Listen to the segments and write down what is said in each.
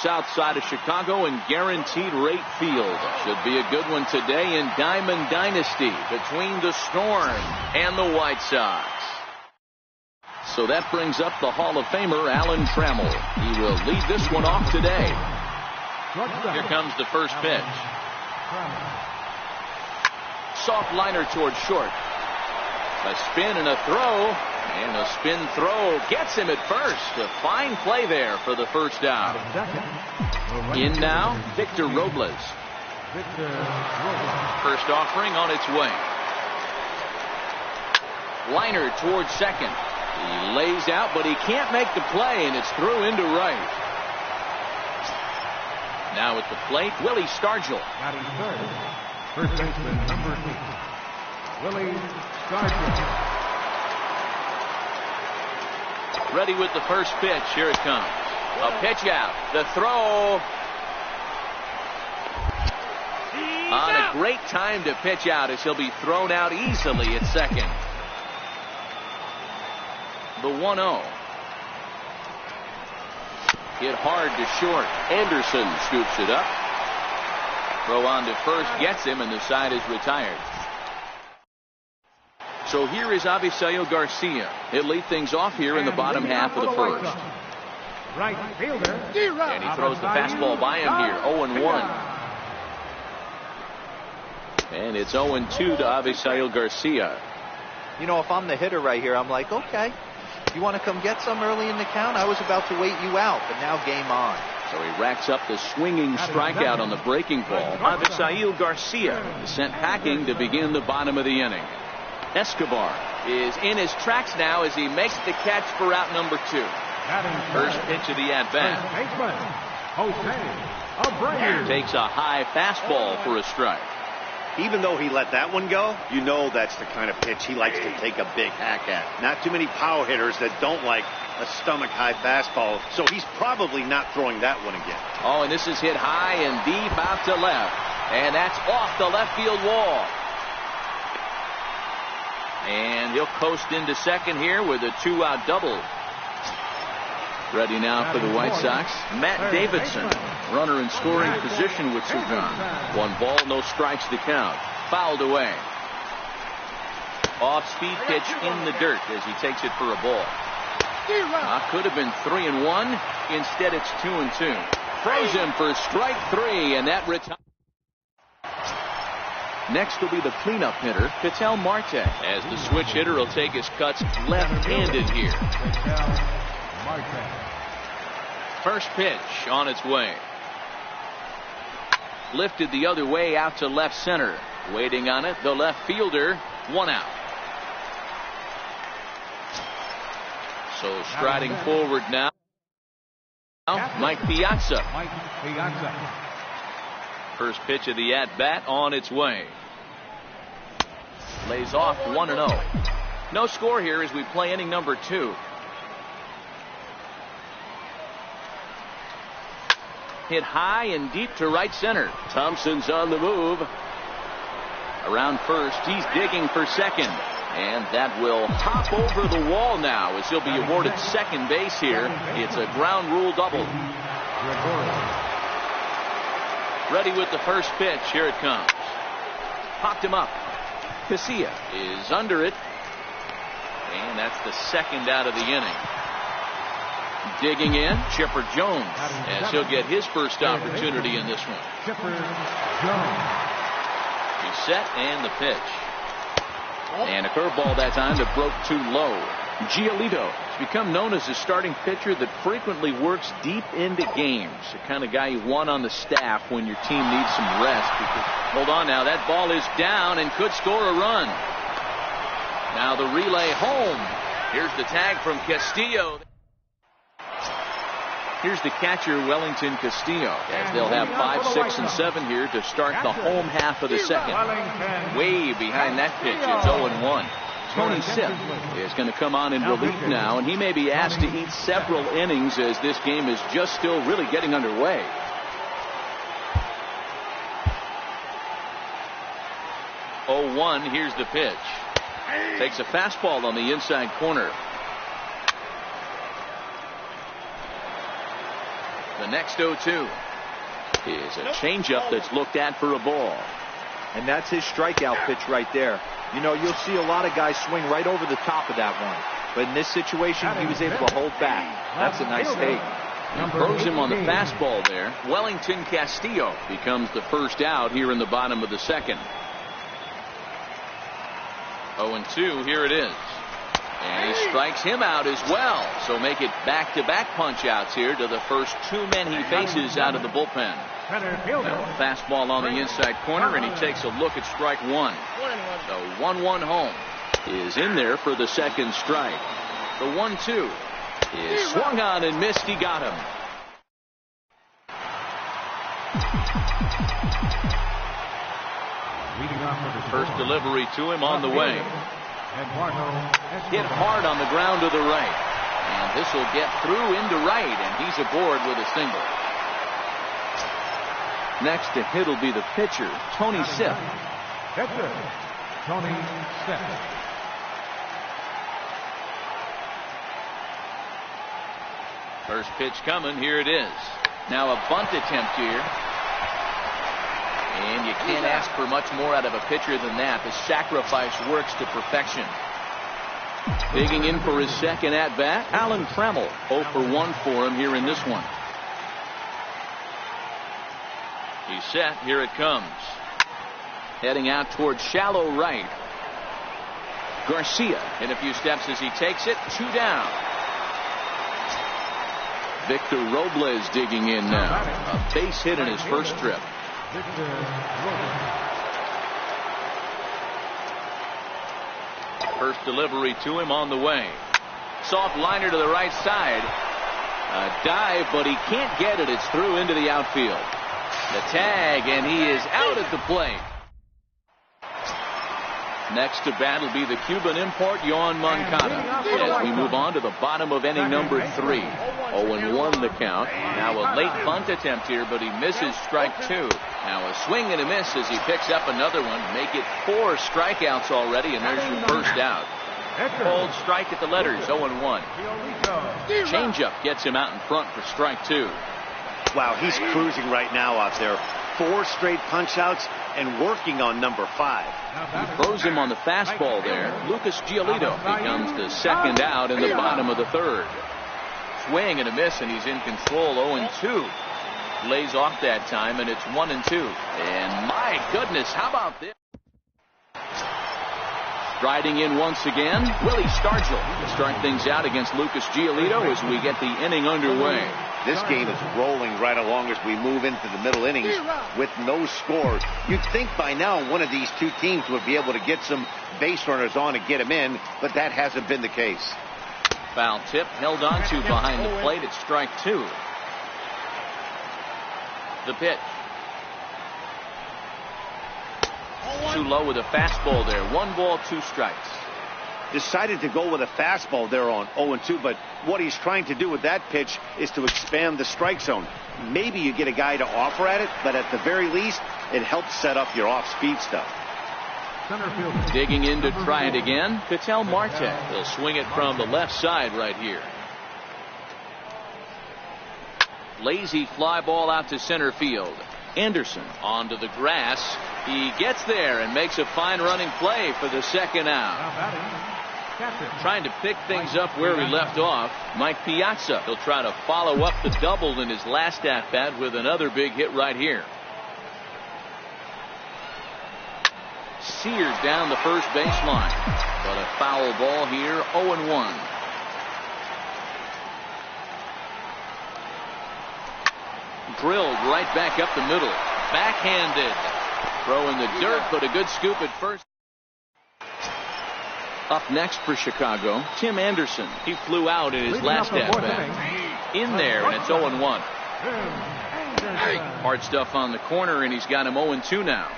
south side of Chicago in Guaranteed Rate Field. Should be a good one today in Diamond Dynasty between the Storm and the White Sox. So that brings up the Hall of Famer Alan Trammell. He will lead this one off today. Here comes the first pitch. Soft liner towards short. A spin and a throw. And a spin throw gets him at first. A fine play there for the first out. In now, Victor Robles. First offering on its way. Liner towards second. He lays out, but he can't make the play, and it's through into right. Now at the plate, Willie Stargell. Batting third, first baseman number 8, Willie Stargell. Ready with the first pitch. Here it comes. A pitch out. The throw. On a great time to pitch out as he'll be thrown out easily at second. The 1-0. Hit hard to short. Anderson scoops it up. Throw on to first gets him, and the side is retired. So here is Avisail Garcia. He'll lead things off here in the bottom half of the first. Right fielder. And he throws the fastball by him here. 0-1. And it's 0-2 to Avisail Garcia. You know, if I'm the hitter right here, I'm like, okay, you want to come get some early in the count? I was about to wait you out, but now game on. So he racks up the swinging strikeout on the breaking ball. Avisail Garcia is sent packing to begin the bottom of the inning. Escobar is in his tracks now as he makes the catch for out number 2. First pitch of the at-bat. Takes a high fastball for a strike. Even though he let that one go, you know that's the kind of pitch he likes to take a big hack at. Not too many power hitters that don't like a stomach-high fastball, so he's probably not throwing that one again. Oh, and this is hit high and deep out to left. And that's off the left field wall. And he'll coast into second here with a 2-out double. Ready now for the White Sox, Matt Davidson. Runner in scoring position with Sagan. 1 ball, no strikes to count. Fouled away. Off-speed pitch in the dirt as he takes it for a ball. Could have been 3-1. Instead, it's 2-2. Throws him for strike 3, and that retires. Next will be the cleanup hitter, Ketel Marte, as the switch hitter will take his cuts left-handed here. First pitch on its way. Lifted the other way out to left center. Waiting on it, the left fielder, 1 out. So striding forward now, Mike Piazza. First pitch of the at-bat on its way. Lays off 1-0. No score here as we play inning number 2. Hit high and deep to right center. Thompson's on the move. Around first, he's digging for second. And that will hop over the wall now as he'll be awarded second base here. It's a ground rule double. Ready with the first pitch. Here it comes. Popped him up. Casilla is under it. And that's the second out of the inning. Digging in, Chipper Jones, as he'll get his first opportunity in this one. Chipper Jones. He's set, and the pitch. And a curveball that time that broke too low. Giolito has become known as a starting pitcher that frequently works deep into games. The kind of guy you want on the staff when your team needs some rest. Because, hold on now, that ball is down and could score a run. Now the relay home. Here's the tag from Castillo. Here's the catcher, Wellington Castillo, as they'll have 5, 6, and 7 here to start the home half of the second. Way behind that pitch, it's 0-1. Tony Sipp is going to come on in relief now, and he may be asked to eat several innings as this game is just still really getting underway. Here's the pitch. Takes a fastball on the inside corner. The next 0-2 is a changeup that's looked at for a ball. And that's his strikeout pitch right there. You know, you'll see a lot of guys swing right over the top of that one. But in this situation, he was able to hold back. That's a nice take. He throws him on the fastball there. Wellington Castillo becomes the first out here in the bottom of the second. 0-2, here it is. And he strikes him out as well. So make it back-to-back punch-outs here to the first two men he faces out of the bullpen. Now a fastball on the inside corner, and he takes a look at strike one. The 1-1 home is in there for the second strike. The 1-2 is swung on and missed. He got him. First delivery to him on the way. Hit hard on the ground to the right. And this will get through into right, and he's aboard with a single. Next to hit will be the pitcher, Tony Sipp. Tony Sipp. First pitch coming. Here it is. Now a bunt attempt here. And you can't ask for much more out of a pitcher than that. The sacrifice works to perfection. Digging in for his second at-bat, Alan Trammell. 0 for 1 for him here in this one. He's set. Here it comes. Heading out towards shallow right. Garcia in a few steps as he takes it. 2 down. Victor Robles digging in now. A base hit in his first trip. First delivery to him on the way. Soft liner to the right side. A dive, but he can't get it. It's through into the outfield. The tag, and he is out at the plate. Next to bat will be the Cuban import, Yoan Moncada. As we move on to the bottom of inning number 3. 0-1 the count. Now a late bunt attempt here, but he misses strike 2. Now a swing and a miss as he picks up another one. Make it 4 strikeouts already, and there's your first out. Cold strike at the letters, 0-1. Changeup gets him out in front for strike 2. Wow, he's cruising right now out there. 4 straight punch-outs and working on number 5. He throws him on the fastball there. Lucas Giolito becomes the second out in the bottom of the third. Swing and a miss, and he's in control. 0-2. Lays off that time, and it's 1-2. And my goodness, how about this? Striding in once again, Willie Stargell to start things out against Lucas Giolito as we get the inning underway. This game is rolling right along as we move into the middle innings with no score. You'd think by now one of these two teams would be able to get some base runners on and get them in, but that hasn't been the case. Foul tip held on to behind the plate at strike 2. The pitch. Too low with a fastball there. 1 ball, 2 strikes. Decided to go with a fastball there on 0-2, but what he's trying to do with that pitch is to expand the strike zone. Maybe you get a guy to offer at it, but at the very least, it helps set up your off-speed stuff. Digging in to try it again, Ketel Marte. He'll swing it from the left side right here. Lazy fly ball out to center field. Anderson onto the grass. He gets there and makes a fine running play for the second out. Trying to pick things up where he left off, Mike Piazza. He'll try to follow up the double in his last at-bat with another big hit right here. Sears down the first baseline, but a foul ball here. 0-1. Drilled right back up the middle. Backhanded. Throw in the dirt, but a good scoop at first. Up next for Chicago, Tim Anderson. He flew out in his last at-bat. In there, and it's 0-1. Hard stuff on the corner, and he's got him 0-2 now.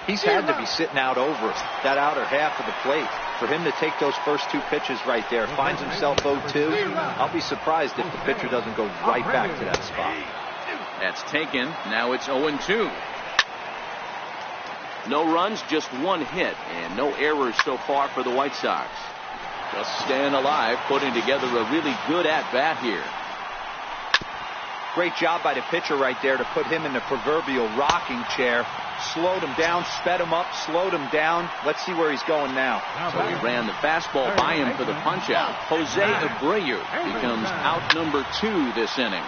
He's had to be sitting out over that outer half of the plate. For him to take those first 2 pitches right there, finds himself 0-2. I'll be surprised if the pitcher doesn't go right back to that spot. That's taken. Now it's 0-2. No runs, just 1 hit, and no errors so far for the White Sox. Just staying alive, putting together a really good at-bat here. Great job by the pitcher right there to put him in the proverbial rocking chair. Slowed him down, sped him up, slowed him down. Let's see where he's going now. So he ran the fastball by him for the punch-out. Jose Abreu becomes out number 2 this inning.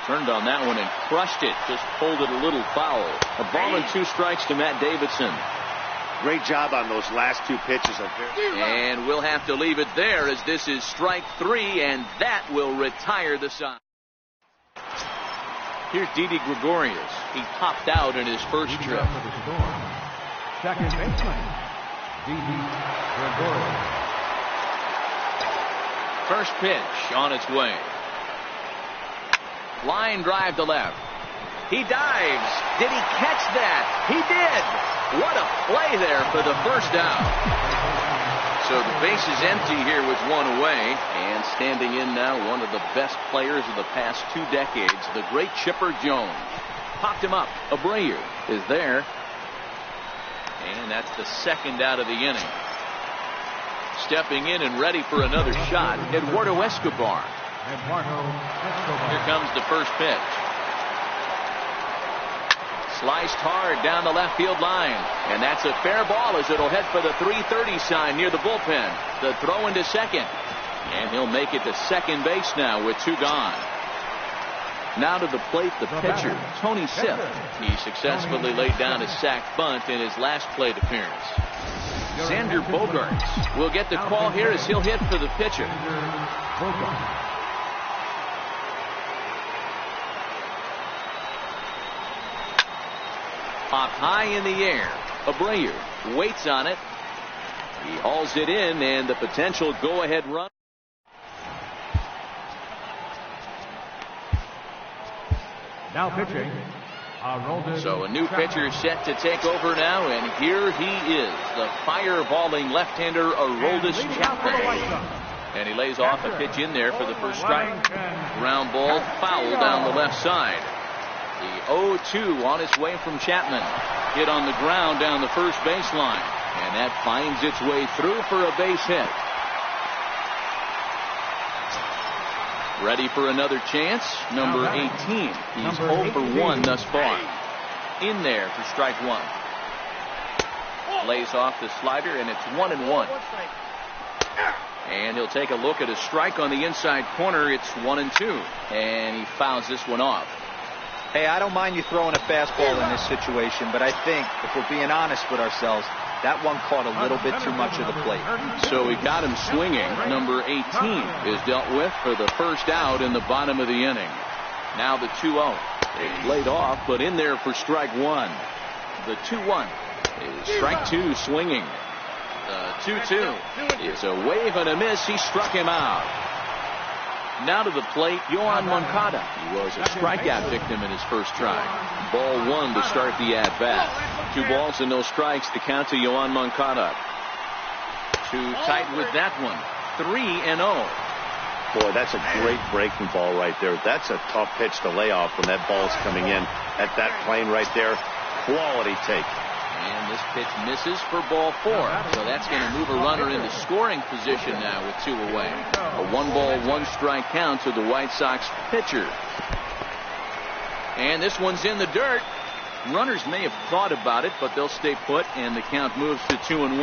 Turned on that one and crushed it. Just pulled it a little foul. A ball and 2 strikes to Matt Davidson. Great job on those last 2 pitches. And we'll have to leave it there as this is strike 3, and that will retire the side. Here's Didi Gregorius. He popped out in his first trip. Second baseman, Didi Gregorius. First pitch on its way. Line drive to left. He dives. Did he catch that? He did. What a play there for the first out. So the base is empty here with 1 away. And standing in now, one of the best players of the past 2 decades, the great Chipper Jones. Popped him up. Abreu is there. And that's the second out of the inning. Stepping in and ready for another shot, Eduardo Escobar. Here comes the first pitch. Sliced hard down the left field line. And that's a fair ball as it'll head for the 330 sign near the bullpen. The throw into second. And he'll make it to second base now with 2 gone. Now to the plate, the pitcher, Tony Sipp. He successfully laid down a sac bunt in his last plate appearance. Xander Bogaerts will get the call here as he'll hit for the pitcher. Popped high in the air. Abreu waits on it. He hauls it in, and the potential go-ahead run. Now pitching. So a new pitcher set to take over now, and here he is, the fireballing left-hander Aroldis Chapman. And he lays off a pitch in there for the first strike. Ground ball foul down the left side. The 0-2 on its way from Chapman. Hit on the ground down the first baseline. And that finds its way through for a base hit. Ready for another chance. Number 18. He's 0 for 1 thus far. In there for strike 1. Lays off the slider, and it's 1-1. And he'll take a look at a strike on the inside corner. It's 1-2. And he fouls this one off. Hey, I don't mind you throwing a fastball in this situation, but I think if we're being honest with ourselves, that one caught a little bit too much of the plate. So he got him swinging. Number 18 is dealt with for the first out in the bottom of the inning. Now the 2-0. It's laid off, but in there for strike 1. The 2-1 is strike 2 swinging. The 2-2 is a wave and a miss. He struck him out. Now to the plate, Yoan Moncada. He was a strikeout victim in his first try. Ball 1 to start the at-bat. 2 balls and no strikes to count to Yoan Moncada. Too tight with that one. 3-0. Boy, that's a great breaking ball right there. That's a tough pitch to lay off when that ball's coming in at that plane right there. Quality take. And this pitch misses for ball 4. So that's going to move a runner into scoring position now with 2 away. A 1-ball, 1-strike count to the White Sox pitcher. And this one's in the dirt. Runners may have thought about it, but they'll stay put, and the count moves to 2-1.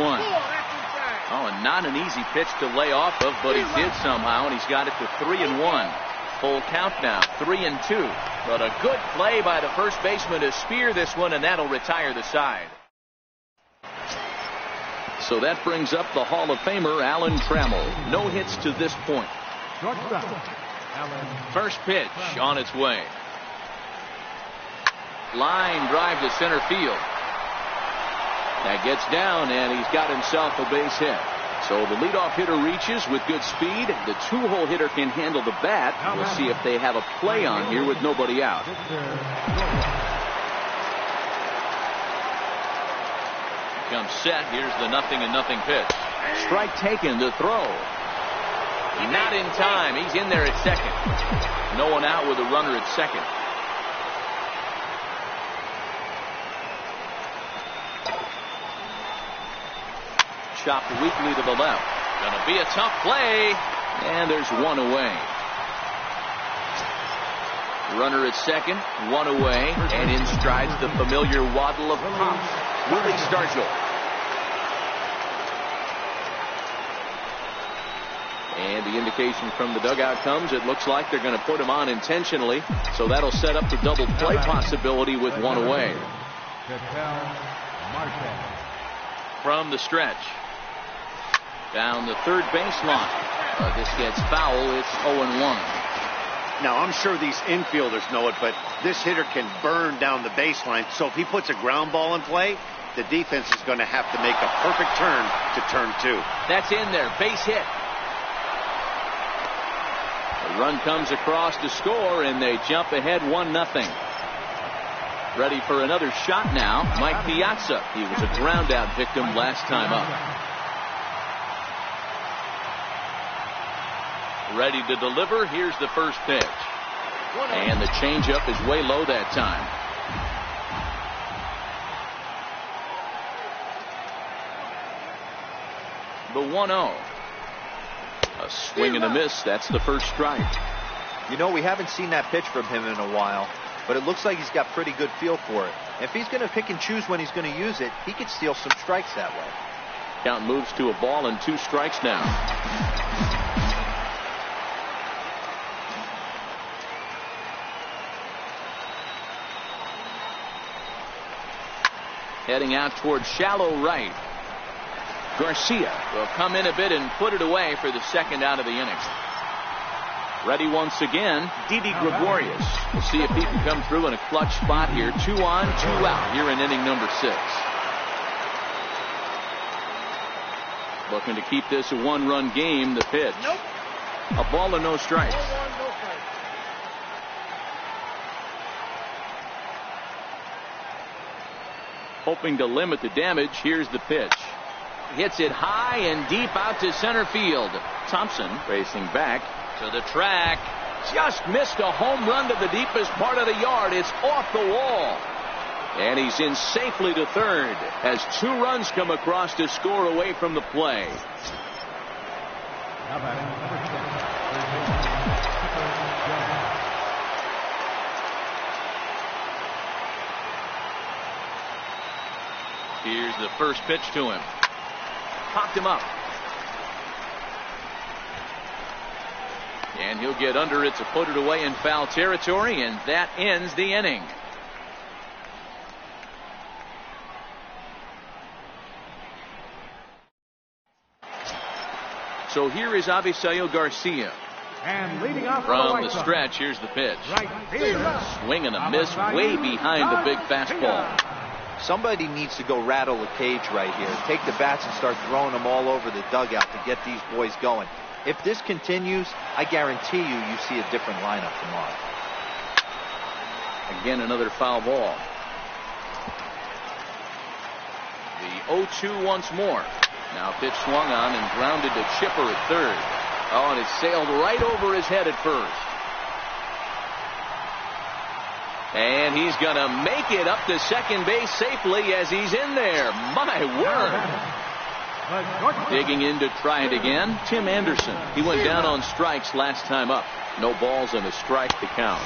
Oh, and not an easy pitch to lay off of, but he did somehow, and he's got it to 3-1. Full count now, 3-2. But a good play by the first baseman to spear this one, and that'll retire the side. So that brings up the Hall of Famer Alan Trammell. No hits to this point. First pitch on its way. Line drive to center field. That gets down, and he's got himself a base hit. So the leadoff hitter reaches with good speed. The 2-hole hitter can handle the bat. We'll see if they have a play on here with nobody out. Comes set. Here's the 0-0 pitch. Strike taken to throw. Not in time. He's in there at second. No one out with a runner at second. Chopped weakly to the left. Gonna be a tough play. And there's 1 away. Runner at second, one away, and in strides the familiar waddle of Pops, Willie Stargell. And the indication from the dugout comes, it looks like they're going to put him on intentionally, so that'll set up the double play possibility with one away. From the stretch. Down the third baseline. This gets foul. It's 0-1. Now, I'm sure these infielders know it, but this hitter can burn down the baseline. So if he puts a ground ball in play, the defense is going to have to make a perfect turn to turn two. That's in there. Base hit. The run comes across to score, and they jump ahead 1-0. Ready for another shot now, Mike Piazza. He was a ground-out victim last time up. Ready to deliver. Here's the first pitch. And the changeup is way low that time. The 1-0. A swing and a miss. That's the first strike. You know, we haven't seen that pitch from him in a while, but it looks like he's got pretty good feel for it. If he's going to pick and choose when he's going to use it, he could steal some strikes that way. Count moves to a ball and 2 strikes now. Heading out towards shallow right. Garcia will come in a bit and put it away for the second out of the inning. Ready once again, Didi Gregorius. We'll see if he can come through in a clutch spot here. 2 on, 2 out here in inning number 6. Looking to keep this a 1-run game. The pitch. A ball and no strikes. Hoping to limit the damage. Here's the pitch. Hits it high and deep out to center field. Thompson racing back to the track. Just missed a home run to the deepest part of the yard. It's off the wall. And he's in safely to third as 2 runs come across to score away from the play. Here's the first pitch to him. Popped him up. And he'll get under it to put it away in foul territory, and that ends the inning. So here is Avisail Garcia. And leading off from the stretch, here's the pitch. Swing and a miss way behind the big fastball. Somebody needs to go rattle the cage right here. Take the bats and start throwing them all over the dugout to get these boys going. If this continues, I guarantee you see a different lineup tomorrow. Again, another foul ball. The 0-2 once more. Now pitch swung on and grounded to Chipper at third. Oh, and it sailed right over his head at first. And he's going to make it up to second base safely as he's in there. My word. Digging in to try it again, Tim Anderson. He went down on strikes last time up. No balls and a strike to count.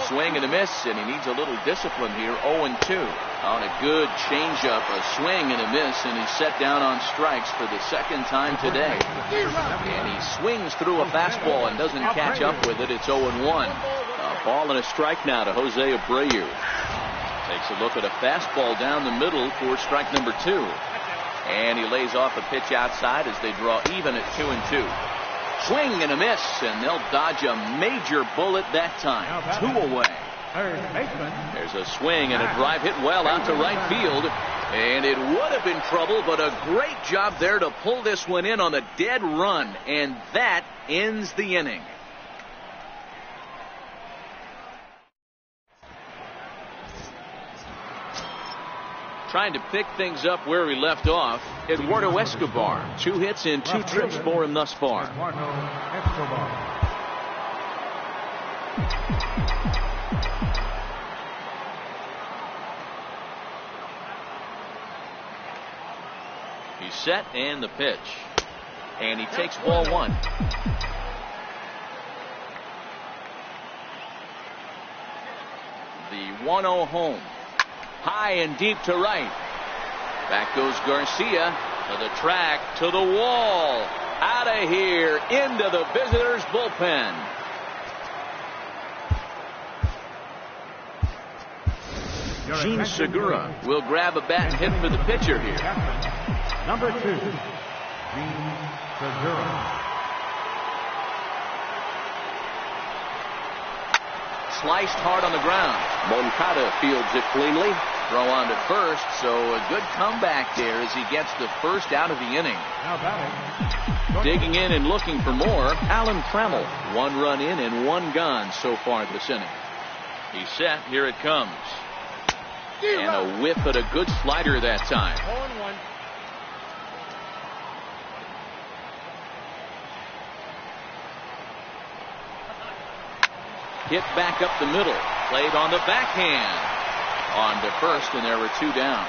Swing and a miss, and he needs a little discipline here. 0-2 on a good changeup, a swing and a miss, and he's set down on strikes for the second time today. And he swings through a fastball and doesn't catch up with it. It's 0-1. A ball and a strike now to Jose Abreu. Takes a look at a fastball down the middle for strike number 2. And he lays off a pitch outside as they draw even at 2-2. Swing and a miss, and they'll dodge a major bullet that time. 2 away. There's a swing and a drive hit well out to right field. And it would have been trouble, but a great job there to pull this one in on a dead run. And that ends the inning. Trying to pick things up where we left off, Eduardo Escobar. 2 hits and 2 trips for him thus far. He's set and the pitch. And he takes ball 1. 1-0 home. High and deep to right. Back goes Garcia to the track, to the wall. Out of here, into the visitors' bullpen. Gene Segura will grab a bat and hit for the pitcher here. Number 2, Gene Segura. Sliced hard on the ground. Moncada fields it cleanly. Throw on to first, so a good comeback there as he gets the first out of the inning. Now batting. Digging in and looking for more, Alan Trammell. 1 run in and 1 gone so far this inning. He's set. Here it comes. And a whip at a good slider that time. 0-1. Hit back up the middle. Played on the backhand. On to first, and there were 2 down.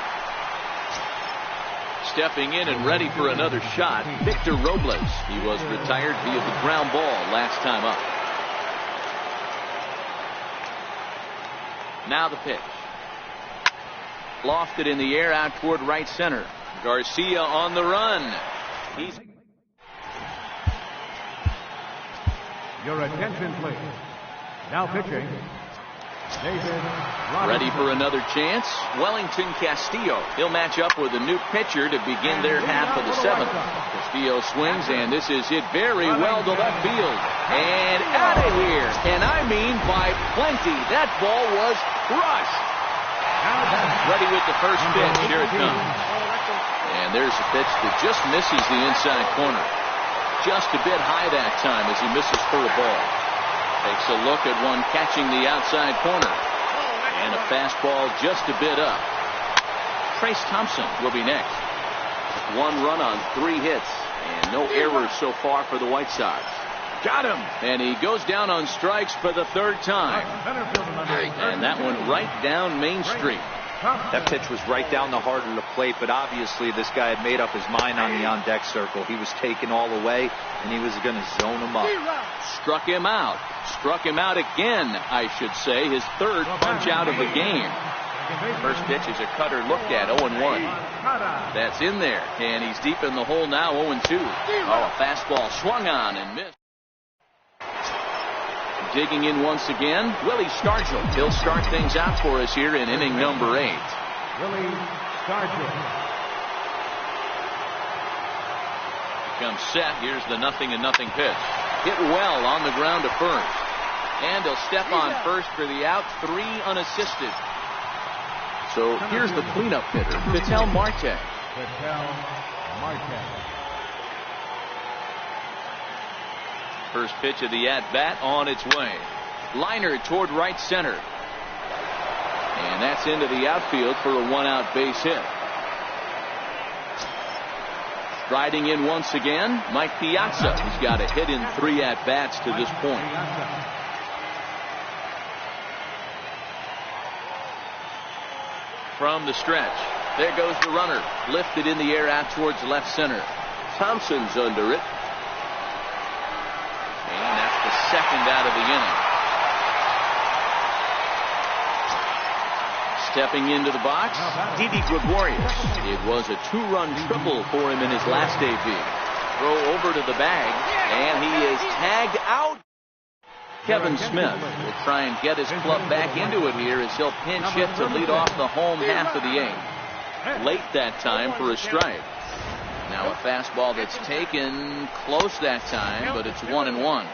Stepping in and ready for another shot, Victor Robles. He was retired via the ground ball last time up. Now the pitch. Lofted in the air out toward right center. Garcia on the run. He's Your attention, please. Now pitching, David Robertson. ready for another chance. Wellington Castillo. He'll match up with a new pitcher to begin their half of the 7th. Castillo swings, and this is hit very well to left field. And out of here. And I mean by plenty. That ball was crushed. Ready with the first pitch. Here it comes. And there's a pitch that just misses the inside corner. Just a bit high that time as he misses for a ball. Takes a look at one catching the outside corner. And a fastball just a bit up. Trace Thompson will be next. 1 run on 3 hits. And no errors so far for the White Sox. Got him. And he goes down on strikes for the 3rd time. And that one right down Main Street. That pitch was right down the heart of the plate, but obviously this guy had made up his mind on the on-deck circle. He was taken all the way, and he was going to zone him up. Struck him out. Struck him out again, I should say. His 3rd punch out of the game. First pitch is a cutter looked at, 0-1. That's in there, and he's deep in the hole now, 0-2. Oh, a fastball swung on and missed. Digging in once again, Willie Stargell. He'll start things out for us here in inning number 8. Willie Stargell. Comes set. Here's the 0-0 pitch. Hit well on the ground to first. And he'll step on first for the out. 3 unassisted. So here's the cleanup hitter, Vitel Marte. Vitel Marte. First pitch of the at-bat on its way. Liner toward right center. And that's into the outfield for a 1-out base hit. Striding in once again, Mike Piazza. He's got a hit in 3 at-bats to this point. From the stretch. There goes the runner. Lifted in the air out towards left center. Thompson's under it. And that's the 2nd out of the inning. Stepping into the box, Didi Gregorius. It was a 2-run triple for him in his last debut. Throw over to the bag, and he is tagged out. Kevin Smith will try and get his club back into it here as he'll pinch hit to lead off the home half of the 8th. Late that time for a strike. Now a fastball that's taken close that time, but it's 1-1.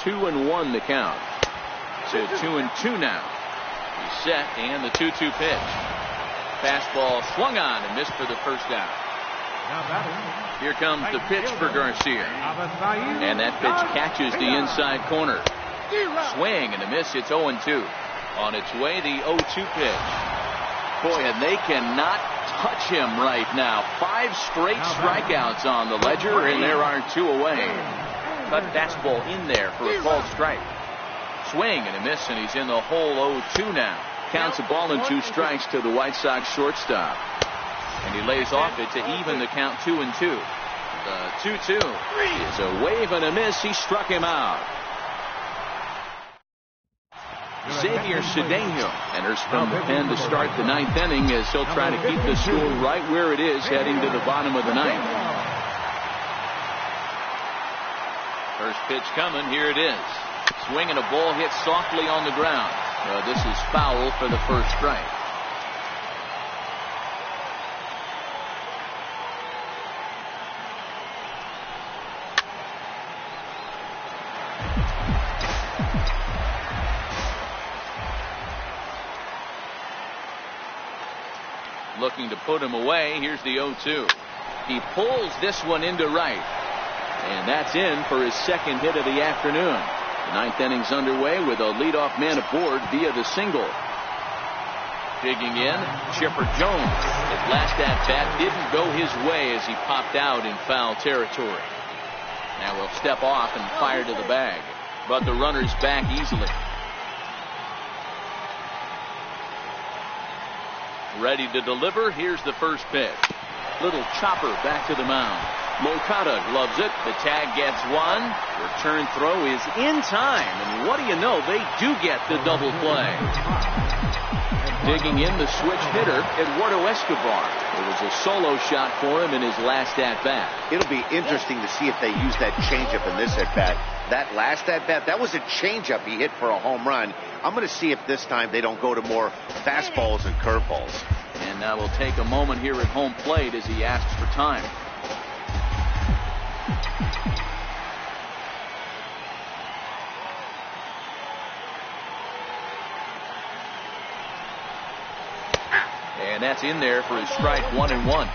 2-1 the count. So 2-2 now. He's set, and the 2-2 pitch. Fastball swung on and missed for the first out. Here comes the pitch for Garcia. And that pitch catches the inside corner. Swing and a miss. It's 0-2. On its way, the 0-2 pitch. Boy, and they cannot touch him right now. 5 straight strikeouts on the ledger, and there are 2 away. Cut fastball in there for a called strike. Swing and a miss, and he's in the hole 0-2 now. Counts a ball and 2 strikes to the White Sox shortstop. And he lays off it to even the count 2-2. The 2-2 is a wave and a miss. He struck him out. Xavier Cedeno enters from the pen to start the ninth inning as he'll try to keep the score right where it is heading to the bottom of the ninth. First pitch coming. Here it is. Swing and a ball hit softly on the ground. This is foul for the first strike. Looking to put him away. Here's the 0-2. He pulls this one into right. And that's in for his second hit of the afternoon. The ninth inning's underway with a leadoff man aboard via the single. Digging in, Chipper Jones. His last at-bat didn't go his way as he popped out in foul territory. Now he'll step off and fire to the bag. But the runner's back easily. Ready to deliver. Here's the first pitch. Little chopper back to the mound. Moncada gloves it. The tag gets one. Return throw is in time. And what do you know? They do get the double play. Digging in, the switch hitter, Eduardo Escobar. It was a solo shot for him in his last at-bat. It'll be interesting to see if they use that changeup in this at-bat. That last at-bat, that was a changeup he hit for a home run. I'm going to see if this time they don't go to more fastballs and curveballs. And now we'll take a moment here at home plate as he asks for time. And that's in there for his strike. 1-1.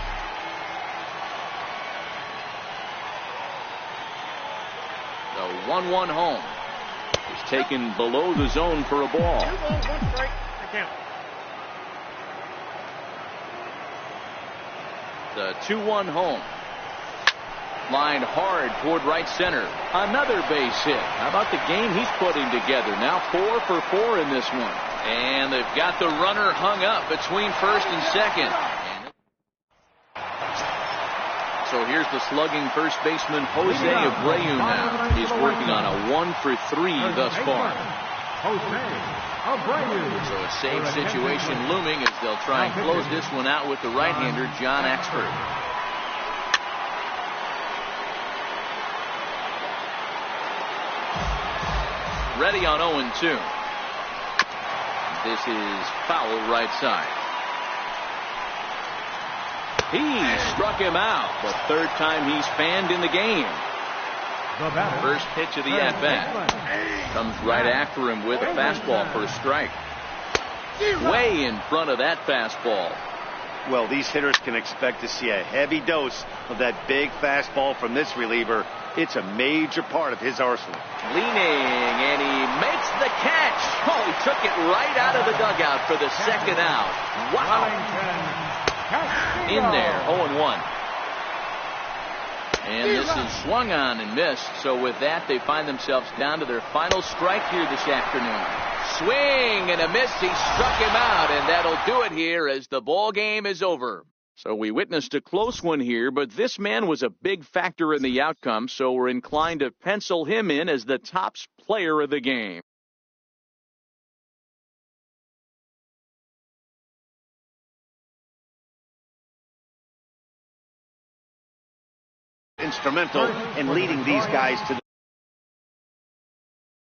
The 1-1 home is taken below the zone for a ball. 2 balls, 1 strike. I count. The 2-1 home. Lined hard toward right center. Another base hit. How about the game he's putting together? Now 4 for 4 in this one. And they've got the runner hung up between first and second. So here's the slugging first baseman Jose Abreu now. He's working on a 1 for 3 thus far. So a save situation looming as they'll try and close this one out with the right-hander John Axford. Ready on 0-2. This is foul right side. He struck him out. The third time he's fanned in the game. First pitch of the at-bat. Comes right after him with a fastball for a strike. Way in front of that fastball. Well, these hitters can expect to see a heavy dose of that big fastball from this reliever. It's a major part of his arsenal. Leaning, and he makes the catch. Oh, he took it right out of the dugout for the second out. Wow. In there, 0-1. And this is swung on and missed. So with that, they find themselves down to their final strike here this afternoon. Swing and a miss. He struck him out, and that'll do it here as the ball game is over. So we witnessed a close one here, but this man was a big factor in the outcome, so we're inclined to pencil him in as the top player of the game. Instrumental in leading these guys to the